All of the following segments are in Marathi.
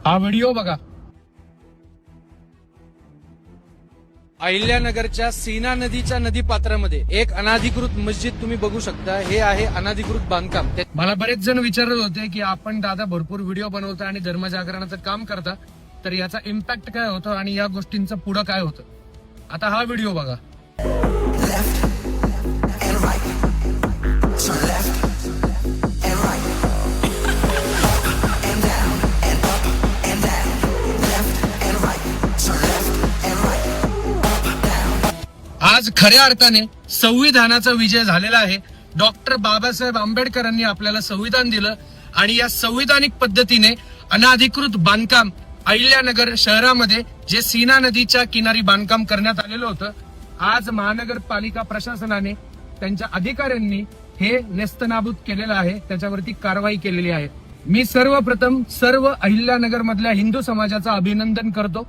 हा व्हिडिओ बघा. अहिल्यानगरच्या सीना नदीच्या नदीपात्रामध्ये एक अनाधिकृत मस्जिद तुम्ही बघू शकता. हे आहे अनाधिकृत बांधकाम. मला बरेच जण विचारत होते की आपण दादा भरपूर व्हिडिओ बनवता आणि धर्मजागरणाचं काम करता, तर याचा इम्पॅक्ट काय होतो आणि या गोष्टींचं पुढं काय होतं. आता हा व्हिडिओ बघा. आज खऱ्या अर्थाने संविधानाचा विजय झालेला आहे. डॉक्टर बाबासाहेब आंबेडकरांनी आपल्याला संविधान दिलं आणि या संविधानिक पद्धतीने अनाधिकृत बांधकाम अहिल्यानगर शहरामध्ये जे सीना नदीच्या किनारी बांधकाम करण्यात आलेलं होतं, आज महानगरपालिका प्रशासनाने त्यांच्या अधिकाऱ्यांनी हे नेस्तनाबूत केलेलं आहे. त्याच्यावरती कारवाई केलेली आहे. मी सर्वप्रथम सर्व अहिल्यानगर मधल्या हिंदू समाजाचं अभिनंदन करतो.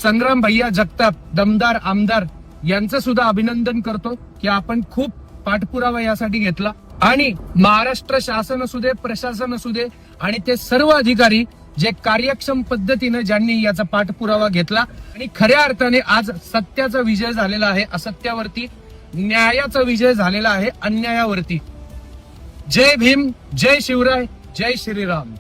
संग्राम भैया जगताप दमदार आमदार यांचं सुद्धा अभिनंदन करतो की आपण खूप पाठपुरावा यासाठी घेतला आणि महाराष्ट्र शासन असू दे, प्रशासन असू दे आणि ते सर्व अधिकारी जे कार्यक्षम पद्धतीने ज्यांनी याचा पाठपुरावा घेतला आणि खऱ्या अर्थाने आज सत्याचा विजय झालेला आहे असत्यावरती, न्यायाचा विजय झालेला आहे अन्यायावरती. जय भीम, जय शिवराय, जय श्रीराम.